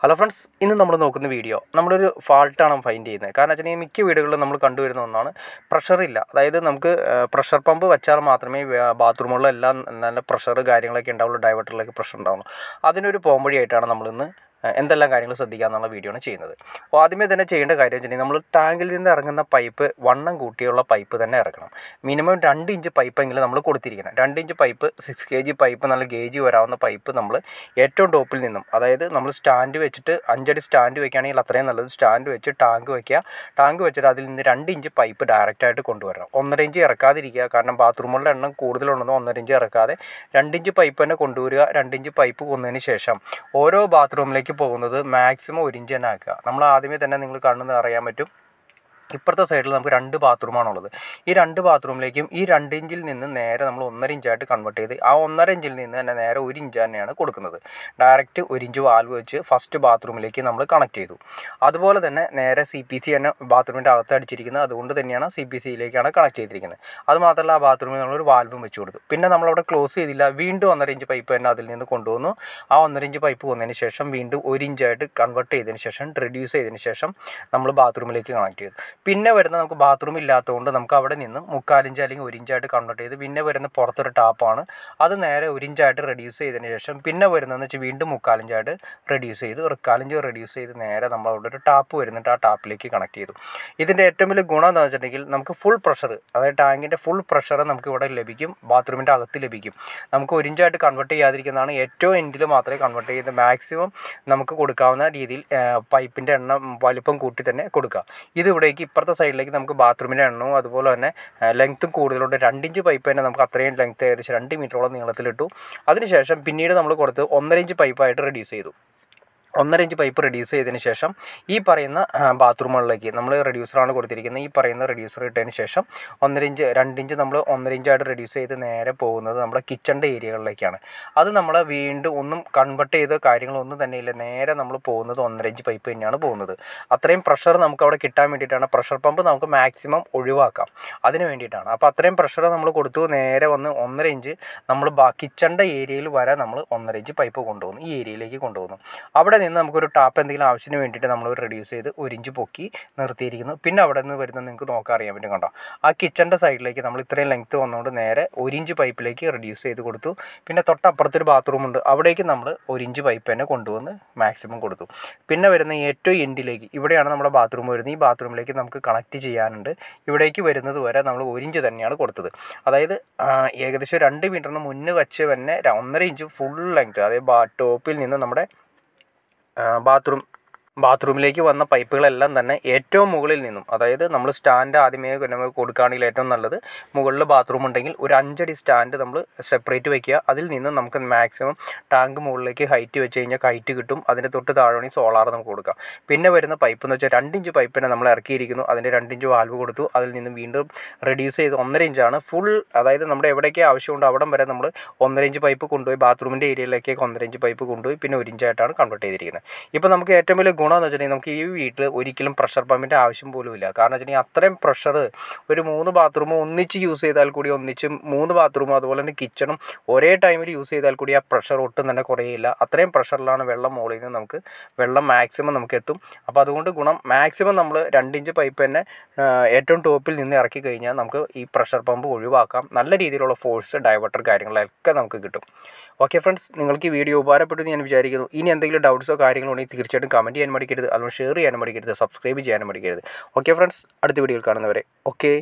Hello friends, ഇന്ന് നമ്മൾ നോക്കുന്ന വീഡിയോ നമ്മളൊരു ഫാൾട്ടാണ് ഫൈൻഡ് ചെയ്യുന്നത്. കാരണം വെച്ചിട്ടുണ്ടെങ്കിൽ മിക്ക വീടുകളിലും നമ്മൾ കണ്ടുവരുന്ന ഒന്നാണ് പ്രഷറില്ല. അതായത് നമുക്ക് പ്രഷർ പമ്പ് വെച്ചാൽ മാത്രമേ ബാത്റൂമുകളിലെല്ലാം നല്ല പ്രഷർ കാര്യങ്ങളൊക്കെ ഉണ്ടാവുള്ളൂ, ഡൈവേർട്ടറിലേക്ക് പ്രഷർ ഉണ്ടാവുള്ളൂ. അതിനൊരു പോംവഴിയായിട്ടാണ് നമ്മളിന്ന് എന്തെല്ലാം കാര്യങ്ങൾ ശ്രദ്ധിക്കുക എന്നുള്ള വീഡിയോ ആണ് ചെയ്യുന്നത്. അപ്പോൾ ആദ്യമേ തന്നെ ചെയ്യേണ്ട കാര്യം വെച്ചിട്ടുണ്ടെങ്കിൽ നമ്മൾ ടാങ്കിൽ നിന്ന് ഇറങ്ങുന്ന പൈപ്പ് വണ്ണം കൂട്ടിയുള്ള പൈപ്പ് തന്നെ ഇറക്കണം. മിനിമം 2 ഇഞ്ച് പൈപ്പെങ്കിലും നമ്മൾ കൊടുത്തിരിക്കണം. 2 ഇഞ്ച് പൈപ്പ്, 6 kg പൈപ്പ്, നല്ല ഗേജ് വരാവുന്ന പൈപ്പ് നമ്മൾ ഏറ്റവും ടോപ്പിൽ നിന്നും, അതായത് നമ്മൾ സ്റ്റാൻഡ് വെച്ചിട്ട് 5 അടി സ്റ്റാൻഡ് വെക്കുകയാണെങ്കിൽ അത്രയും നല്ലത്. സ്റ്റാൻഡ് വെച്ച് ടാങ്ക് വയ്ക്കുക. ടാങ്ക് വെച്ചിട്ട് അതിൽ നിന്ന് 2 ഇഞ്ച് പൈപ്പ് ഡയറക്റ്റായിട്ട് കൊണ്ടുവരണം. 1.5 ഇഞ്ച് ഇറക്കാതിരിക്കുക. കാരണം ബാത്റൂമുകളുടെ എണ്ണം കൂടുതലുണ്ടെന്ന് 1.5 ഇഞ്ച് ഇറക്കാതെ 2 ഇഞ്ച് പൈപ്പ് തന്നെ കൊണ്ടുവരിക. 2 ഇഞ്ച് പൈപ്പ് കൊന്നതിന് ശേഷം ഓരോ ബാത്റൂമിലേക്ക് പോകുന്നത് മാക്സിമം 1 ഇഞ്ച് തന്നെ ആക്കുക. നമ്മൾ ആദ്യമേ തന്നെ നിങ്ങൾ കാണുന്നത് അറിയാൻ പറ്റും, ഇപ്പുറത്തെ സൈഡിൽ നമുക്ക് 2 ബാത്റൂമാണുള്ളത്. ഈ 2 ബാത്റൂമിലേക്കും ഈ 2 ഇഞ്ചിൽ നിന്ന് നേരെ നമ്മൾ 1.5 ഇഞ്ചായിട്ട് കൺവേർട്ട് ചെയ്ത് ആ 1.5 ഇഞ്ചിൽ നിന്ന് തന്നെ നേരെ 1 ഇഞ്ച് തന്നെയാണ് കൊടുക്കുന്നത്. ഡയറക്റ്റ് 1 ഇഞ്ച് വാൽവ് വെച്ച് ഫസ്റ്റ് ബാത്റൂമിലേക്ക് നമ്മൾ കണക്ട് ചെയ്തു. അതുപോലെ തന്നെ നേരെ CPC തന്നെ ബാത്റൂമിൻ്റെ അകത്ത് അടിച്ചിരിക്കുന്നത്, അതുകൊണ്ട് തന്നെയാണ് CPCയിലേക്കാണ് കണക്ട് ചെയ്തിരിക്കുന്നത്. അതുമാത്രമല്ല ആ ബാത്റൂമിൽ നമ്മളൊരു വാൽവും വെച്ച് കൊടുത്തു. പിന്നെ നമ്മളവിടെ ക്ലോസ് ചെയ്തില്ല, വീണ്ടും 1.5 ഇഞ്ച് പൈപ്പ് തന്നെ അതിൽ നിന്ന് കൊണ്ടുവന്നു. ആ 1.5 ഇഞ്ച് പൈപ്പ് വന്നതിന് ശേഷം വീണ്ടും 1 ഇഞ്ചായിട്ട് കൺവേർട്ട് ചെയ്തതിന് ശേഷം, റെഡ്യൂസ് ചെയ്തതിന് ശേഷം നമ്മൾ ബാത്റൂമിലേക്ക് കണക്ട് ചെയ്തു. പിന്നെ വരുന്ന നമുക്ക് ബാത്റൂം ഇല്ലാത്തതുകൊണ്ട് നമുക്ക് അവിടെ നിന്ന് 3/4 ഇഞ്ച് അല്ലെങ്കിൽ 1 ഇഞ്ചായിട്ട് കൺവേർട്ട് ചെയ്ത് പിന്നെ വരുന്ന പുറത്തൊരു ടാപ്പാണ്, അത് നേരെ 1 ഇഞ്ചായിട്ട് റെഡ്യൂസ് ചെയ്തതിന് ശേഷം പിന്നെ വരുന്നതെന്ന് വെച്ചാൽ വീണ്ടും 3/4 ഇഞ്ചായിട്ട് റെഡ്യൂസ് ചെയ്ത് 1/4 ഇഞ്ച് റെഡ്യൂസ് ചെയ്ത് നേരെ നമ്മൾ അവിടെ ഒരു ടാപ്പ് വരുന്നിട്ട് ആ ടാപ്പിലേക്ക് കണക്ട് ചെയ്തു. ഇതിൻ്റെ ഏറ്റവും വലിയ ഗുണം എന്താണെന്ന് വെച്ചിട്ടുണ്ടെങ്കിൽ നമുക്ക് ഫുൾ പ്രഷർ, അതായത് ടാങ്കിൻ്റെ ഫുൾ പ്രഷർ നമുക്ക് ഇവിടെ ലഭിക്കും, ബാത്റൂമിൻ്റെ അകത്ത് ലഭിക്കും. നമുക്ക് 1 ഇഞ്ചായിട്ട് കൺവേർട്ട് ചെയ്യാതിരിക്കുന്നതാണ്, ഏറ്റവും എൻഡിൽ മാത്രമേ കൺവേർട്ട് ചെയ്ത് മാക്സിമം നമുക്ക് കൊടുക്കാവുന്ന രീതിയിൽ പൈപ്പിൻ്റെ എണ്ണം വലിപ്പം കൂട്ടി തന്നെ കൊടുക്കുക. ഇത് ഇവിടേക്ക് ഇപ്പുറത്തെ സൈഡിലേക്ക് നമുക്ക് ബാത്റൂമിൻ്റെ എണ്ണവും അതുപോലെ തന്നെ ലെങ്ത്തും കൂടുതലുണ്ട്. 2 ഇഞ്ച് പൈപ്പ് തന്നെ നമുക്ക് അത്രയും ലെങ്ത്ത് ഏകദേശം 2 മീറ്ററോളം നീളത്തിലിട്ടു. അതിനുശേഷം പിന്നീട് നമ്മൾ കൊടുത്ത് 1.5 ഇഞ്ച് പൈപ്പായിട്ട് റെഡ്യൂസ് ചെയ്തു. 1.5 ഇഞ്ച് പൈപ്പ് റെഡ്യൂസ് ചെയ്തതിന് ശേഷം ഈ പറയുന്ന ബാത്റൂമുകളിലേക്ക് നമ്മൾ റെഡ്യൂസറാണ് കൊടുത്തിരിക്കുന്നത്. ഈ പറയുന്ന റെഡ്യൂസർ ഇട്ടതിന് ശേഷം 1.5 ഇഞ്ച് 2 ഇഞ്ച് നമ്മൾ 1.5 ഇഞ്ചായിട്ട് റെഡ്യൂസ് ചെയ്ത് നേരെ പോകുന്നത് നമ്മുടെ കിച്ചണിൻ്റെ ഏരിയകളിലേക്കാണ്. അത് നമ്മൾ വീണ്ടും ഒന്നും കൺവേർട്ട് ചെയ്ത കാര്യങ്ങളൊന്നും തന്നെ ഇല്ല, നേരെ നമ്മൾ പോകുന്നത് 1.5 ഇഞ്ച് പൈപ്പ് തന്നെയാണ് പോകുന്നത്. അത്രയും പ്രഷർ നമുക്ക് അവിടെ കിട്ടാൻ വേണ്ടിയിട്ടാണ്. പ്രഷർ പമ്പ് നമുക്ക് മാക്സിമം ഒഴിവാക്കാം, അതിന് വേണ്ടിയിട്ടാണ്. അപ്പോൾ അത്രയും പ്രഷർ നമ്മൾ കൊടുത്തു. നേരെ വന്ന് 1.5 ഇഞ്ച് നമ്മൾ കിച്ചണിൻ്റെ ഏരിയയിൽ വരെ നമ്മൾ 1.5 ഇഞ്ച് പൈപ്പ് കൊണ്ടുപോകുന്നു, ഈ ഏരിയയിലേക്ക് കൊണ്ടുപോകുന്നു. അവിടെ നിന്ന് നമുക്കൊരു ടാപ്പ് എന്തെങ്കിലും ആവശ്യത്തിന് വേണ്ടിയിട്ട് നമ്മൾ റെഡ്യൂസ് ചെയ്ത് 1 ഇഞ്ച് പൊക്കി നിർത്തിയിരിക്കുന്നു. പിന്നെ അവിടെ നിന്ന് വരുന്നത് നിങ്ങൾക്ക് നോക്കാൻ അറിയാൻ പറ്റും, കണ്ടോ? ആ കിച്ചണിൻ്റെ സൈഡിലേക്ക് നമ്മൾ ഇത്രയും ലെങ്ത്ത് വന്നുകൊണ്ട് നേരെ 1 ഇഞ്ച് പൈപ്പിലേക്ക് റെഡ്യൂസ് ചെയ്ത് കൊടുത്തു. പിന്നെ തൊട്ടപ്പുറത്തൊരു ബാത്റൂമുണ്ട്, അവിടേക്ക് നമ്മൾ 1 ഇഞ്ച് പൈപ്പ് തന്നെ കൊണ്ടുവന്ന് മാക്സിമം കൊടുത്തു. പിന്നെ വരുന്ന ഏറ്റവും എൻഡിലേക്ക്, ഇവിടെയാണ് നമ്മുടെ ബാത്റൂം വരുന്നത്. ഈ ബാത്റൂമിലേക്ക് നമുക്ക് കണക്ട് ചെയ്യാനുണ്ട്. ഇവിടേക്ക് വരുന്നത് വരെ നമ്മൾ 1 ഇഞ്ച് തന്നെയാണ് കൊടുത്തത്. അതായത് ഏകദേശം 2 മീറ്ററിന് മുന്നേ വെച്ച് തന്നെ 1.5 ഇഞ്ച് ഫുൾ ലെങ്ത്ത്, അതായത് ടോപ്പിൽ നിന്ന് നമ്മുടെ ബാത്റൂമിലേക്ക് വന്ന പൈപ്പുകളെല്ലാം തന്നെ ഏറ്റവും മുകളിൽ നിന്നും, അതായത് നമ്മൾ സ്റ്റാൻഡ് ആദ്യമേ നമുക്ക് കൊടുക്കുകയാണെങ്കിൽ ഏറ്റവും നല്ലത്, മുകളിൽ ബാത്റൂം ഉണ്ടെങ്കിൽ ഒരു 5 അടി സ്റ്റാൻഡ് നമ്മൾ സെപ്പറേറ്റ് വയ്ക്കുക. അതിൽ നിന്ന് നമുക്ക് മാക്സിമം ടാങ്ക് മുകളിലേക്ക് ഹൈറ്റ് വെച്ച് കഴിഞ്ഞാൽ ഹൈറ്റ് കിട്ടും. അതിൻ്റെ തൊട്ട് താഴെ സോളാർ നമുക്ക് കൊടുക്കാം. പിന്നെ വരുന്ന പൈപ്പ് എന്ന് വെച്ചാൽ 2 ഇഞ്ച് പൈപ്പിനെ നമ്മൾ ഇറക്കിയിരിക്കുന്നു. അതിൻ്റെ 2 ഇഞ്ച് വാൽവ് കൊടുത്തു. അതിൽ നിന്ന് വീണ്ടും റെഡ്യൂസ് ചെയ്ത് 1.5 ഇഞ്ചാണ് ഫുൾ, അതായത് നമ്മുടെ എവിടേക്ക് ആവശ്യമുണ്ടോ അവിടം വരെ നമ്മൾ 1.5 ഇഞ്ച് പൈപ്പ് കൊണ്ടുപോയി ബാത്റൂമിൻ്റെ ഏരിയയിലേക്ക് 1.5 ഇഞ്ച് പൈപ്പ് കൊണ്ടുപോയി പിന്നെ 1 ഇഞ്ചായിട്ടാണ് കൺവേർട്ട് ചെയ്തിരിക്കുന്നത്. ഇപ്പോൾ നമുക്ക് ഏറ്റവും വലിയ ഗുണമെന്ന് വെച്ചിട്ടുണ്ടെങ്കിൽ നമുക്ക് ഈ വീട്ടിൽ ഒരിക്കലും പ്രഷർ പമ്പിൻ്റെ ആവശ്യം പോലും ഇല്ല. കാരണം വെച്ചിട്ടുണ്ടെങ്കിൽ അത്രയും പ്രഷർ ഒരു 3 ബാത്റൂം ഒന്നിച്ച് യൂസ് ചെയ്താൽ കൂടി, ഒന്നിച്ച് 3 ബാത്റൂമും അതുപോലെ തന്നെ കിച്ചണും ഒരേ ടൈമിൽ യൂസ് ചെയ്താൽ കൂടി ആ പ്രഷർ ഒട്ടും തന്നെ കുറയില്ല. അത്രയും പ്രഷറിലാണ് വെള്ളം മുകളിൽ നിന്ന് നമുക്ക് വെള്ളം മാക്സിമം നമുക്ക് എത്തും. അപ്പോൾ അതുകൊണ്ട് ഗുണം, മാക്സിമം നമ്മൾ 2 ഇഞ്ച് പൈപ്പ് തന്നെ ഏറ്റവും ടോപ്പിൽ നിന്ന് ഇറക്കി കഴിഞ്ഞാൽ നമുക്ക് ഈ പ്രഷർ പമ്പ് ഒഴിവാക്കാം. നല്ല രീതിയിലുള്ള ഫോഴ്സ്, ഡൈവേർട്ടർ കാര്യങ്ങളൊക്കെ നമുക്ക് കിട്ടും. ഓക്കെ ഫ്രണ്ട്സ്, നിങ്ങൾക്ക് ഈ വീഡിയോ ഉപകാരപ്പെട്ടു എന്ന് ഞാൻ വിചാരിക്കുന്നു. ഇനി എന്തെങ്കിലും ഡൗട്ട്സോ കാര്യങ്ങളോ ഉണ്ടെങ്കിൽ തീർച്ചയായിട്ടും കമൻറ്റ് ചെയ്യാൻ മടിക്കരുത്, അതുകൊണ്ട് ഷെയർ ചെയ്യാനും മടിക്കരുത്, സബ്സ്ക്രൈബ് ചെയ്യാനും മടിക്കരുത്. ഓക്കെ ഫ്രണ്ട്സ്, അടുത്ത വീഡിയോയിൽ കാണുന്നവരെ ഓക്കെ.